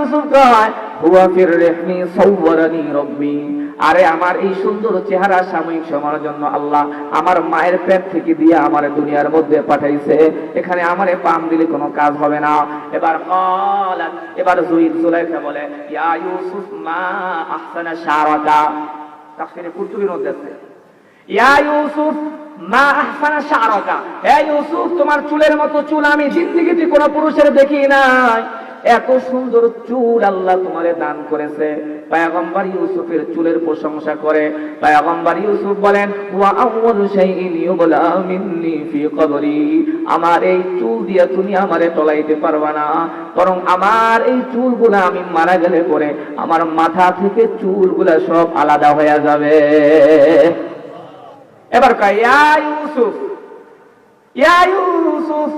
ইউসুফ কয় হুয়া ফির রিহমি সাওয়ারানি রব্বি, আরে আমার এই সুন্দর চেহারা সাময়িক সময়ের জন্য আল্লাহ আমার মায়ের পেট থেকে দিয়ে আমার দুনিয়ার মধ্যে পাঠাইছে, এখানে আমারে পাম দিলে কোনো কাজ হবে না। এবার জুলাইখা বলে ইয়া ইউসুফ মা আহসানা শারাকা, তাফসীরে কুরতুবীর মধ্যে আছে ইয়া ইউসুফ মা আহসানা শারাকা, হে ইউসুফ তোমার চুলের মতো চুল আমি জিন্দেগিতে কোনো পুরুষের দেখি নাই, এত সুন্দর চুল আল্লাহ তোমারে দান করেছে। পয়গম্বর ইউসুফের চুলের প্রশংসা করে পয়গম্বর ইউসুফ বলেন ওয়া আউয়ালু শাইইন ইউবলা মিন্নি ফি কবরি, আমার এই চুল দিয়ে তুমি আমারে টলাইতে পারবা না, বরং আমার এই চুলগুলা আমি মারা গেলে পরে আমার মাথা থেকে চুলগুলা সব আলাদা হয়ে যাবে। এবার কয় ইয়া ইউসুফ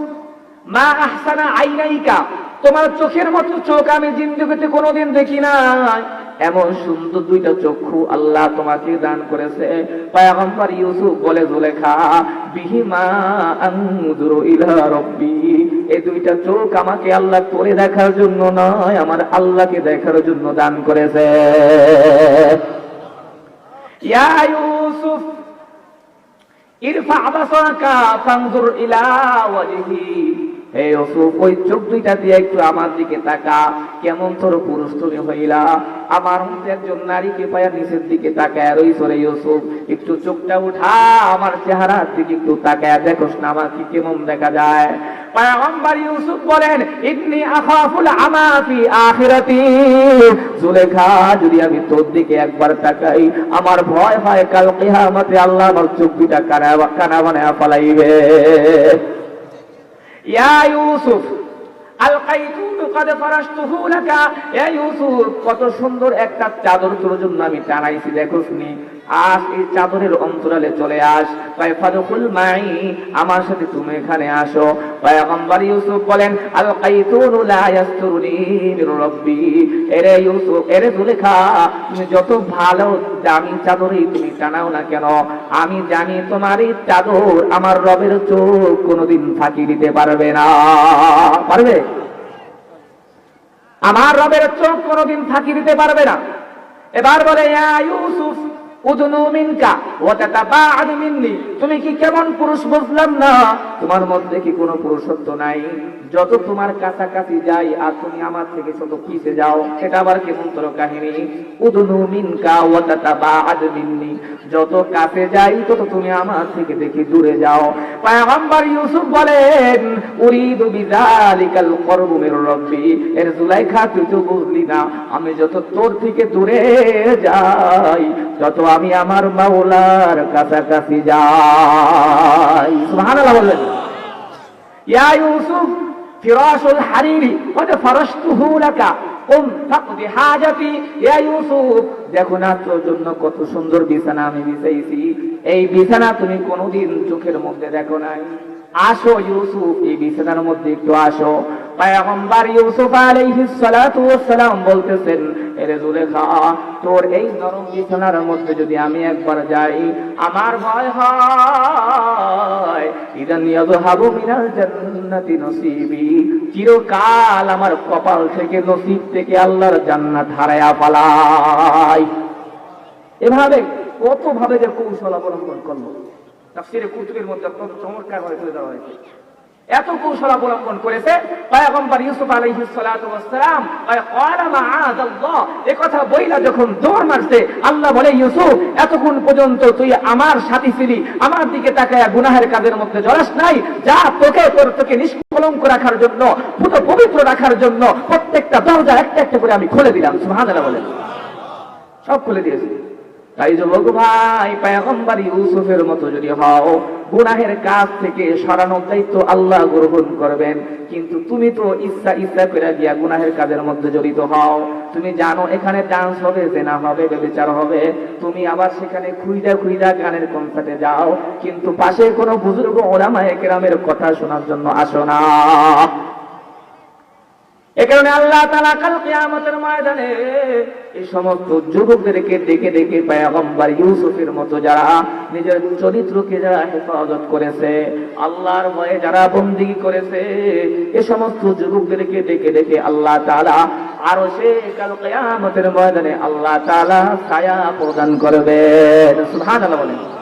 মা আহসানা আইনাইকা, তোমার চোখের মতো চোখ আমি জিন্দেগিতে কোনোদিন দেখি নাই, এমন সুন্দর দুইটা চক্ষু আল্লাহ তোমাকে দান করেছে। পয়গম্বর ইউসুফ বলে জুলেখা বিহিমা আনজুরু ইলা রাব্বি, এই দুইটা চোখ আমাকে আল্লাহ করে দেখার জন্য নয়, আমার আল্লাহকে দেখার জন্য দান করেছে। ইয়া ইউসুফ ইরফা বাসারাকা ফানজুর ইলা ওয়াজহি, হে ইউসুফ ওই চোখ দুইটা দিয়ে একটু আমার দিকে তাকা, কেমন তোর পুরুষ তুমি হইলা, আমার মতো একজন নারীকে পায়া নিচের দিকে তাকায় রইছ রে ইউসুফ, একটু চোখটা উঠা আমার চেহারার দিকে একটু তাকায় দেখোস না আমাকে কেমন দেখা যায়। পয়গম্বর ইউসুফ বলেন ইন্নী আখাফুল আমা ফি আখিরাতি, জুলেখা যদি আমি তোর দিকে একবার তাকাই আমার ভয় হয় কাল কিয়ামতে আল্লাহ আমার চোখ দুইটা কানা বানায়া ফেলাইবে। ইয়া ইউসুফ আলকাইতু কাদ ফারাশতুহু লাকা, ইয়া ইউসুফ কত সুন্দর একটা চাদর তোর জন্য আমি টানাইছি দেখোসনি, আজ এই চাদরের অন্তরালে চলে আস, ফাদখুল মাই, আমার সাথে তুমি এখানে আসো। পয়গম্বর ইউসুফ বলেন আলকাইতু লা ইয়াসতুরনি মির রাব্বি, এরে ইউসুফ এরে জুলেখা তুমি যত ভালো দামি চাদরই তুমি টানাও না কেন, আমি জানি তোমার এই চাদর আমার রবের চোখ কোনোদিন ফাঁকি দিতে পারবে না, পারবে? আমার রবের চোখ কোনোদিন ফাঁকি দিতে পারবে না। এবার বলে ইয়া ইউসুফ উদনু মিনকা ওয়া তাতাবাআদু মিন্নি, তুমি কি কেমন পুরুষ বুঝলাম না, তোমার মধ্যে কি কোনো পুরুষত্ব নাই, যত তোমার কাছাকাছি যাই আর তুমি আমার থেকে যত পিছে যাও, সেটা আবার কেমন তোর কাহিনী। উদনু মিনকা ওয়া তাতাবাআদু মিন্নি, যত কাছে যাই তত তুমি আমার থেকে দেখি দূরে যাও। পয়গম্বর ইউসুফ বলেন উরিদু বিযালিকাল করবু মির রাব্বি, এর জুলাইখা তুই তো বুঝলি না, আমি যত তোর থেকে দূরে যাই যত আমি আমার মাওলার কাছাকাছি যাই। সুবহানাল্লাহ বললেন ইয়া ইউসুফ ফিরাশুল হারিরি ওয়া ফারাশতুহু লাকা কুম ফাকদি হাজাতি, ইয়া ইউসুফ দেখো না তোর জন্য কত সুন্দর বিছানা আমি বিছাইছি, এই বিছানা তুমি কোনোদিন চোখের মধ্যে দেখো নাই, আসো ইউসুফ এই বিছানার মধ্যে একটু আসো। পয়গম্বর ইউসুফ আলাইহিস সালাতু ওয়াস সালাম বলতেছেন এরে জুলেখা তোর এই নরম বিছানার মধ্যে যদি আমি একবার যাই আমার ভয় হয় ইদান ইয়াযহাবু মিনাল জান্নাতি নসিবি, চিরকাল আমার কপাল থেকে নসিব থেকে আল্লাহর জান্নাত হারায়া ফেলাই। এভাবে কত ভাবে যে কৌশল অবলম্বন করলো, তাফসীরে কুতুবের মধ্যে কত চমৎকার ভাবে তুলে দেওয়া হয়েছে, এত কৌশল অবলম্বন করেছে। পয়গম্বর ইউসুফ আলাইহিস সালাতু ওয়াস সালাম ক্বালা মাআযাল্লাহ, এই কথা বইলা যখন দৌড় মারছে আল্লাহ বলে ইউসুফ এতক্ষণ পর্যন্ত তুই আমার সাথী ছিলি, আমার দিকে তাকায়া গুনাহের কাজের মধ্যে জড়াস নাই, যা তোকে নিষ্কলঙ্ক রাখার জন্য পুত পবিত্র রাখার জন্য প্রত্যেকটা দরজা একটা একটা করে আমি খুলে দিলাম। সুবহানাল্লাহ বলেন, সব খুলে দিয়েছি। তাই যুবক ভাই পয়গম্বর ইউসুফের মতো যদি হও গুনাহের কাজ থেকে সরানোর দায়িত্ব আল্লাহ গ্রহণ করবেন, কিন্তু তুমি তো ইচ্ছা করে গিয়া গুনাহের কাজের মধ্যে জড়িত হও, তুমি জানো এখানে ডান্স হবে, জেনা হবে, ব্যভিচার হবে, তুমি আবার সেখানে খুইদা গানের কনসার্টে যাও, কিন্তু পাশে কোনো বুজুর্গ উলামায়ে কেরামের কথা শোনার জন্য আসো না। এ কারণে আল্লাহ তাআলা কাল কিয়ামতের ময়দানে এই সমস্ত যুবকদেরকে ডেকে ডেকে পয়গম্বর ইউসুফের মতো যারা নিজের চরিত্রকে যারা হেফাজত করেছে, আল্লাহর ভয়ে যারা বন্দেগী করেছে, এই সমস্ত যুবকদেরকে ডেকে ডেকে আল্লাহ তাআলা আরশে কাল কিয়ামতের ময়দানে আল্লাহ তাআলা ছায়া প্রদান করবেন। সুবহানাল্লাহ বলেন।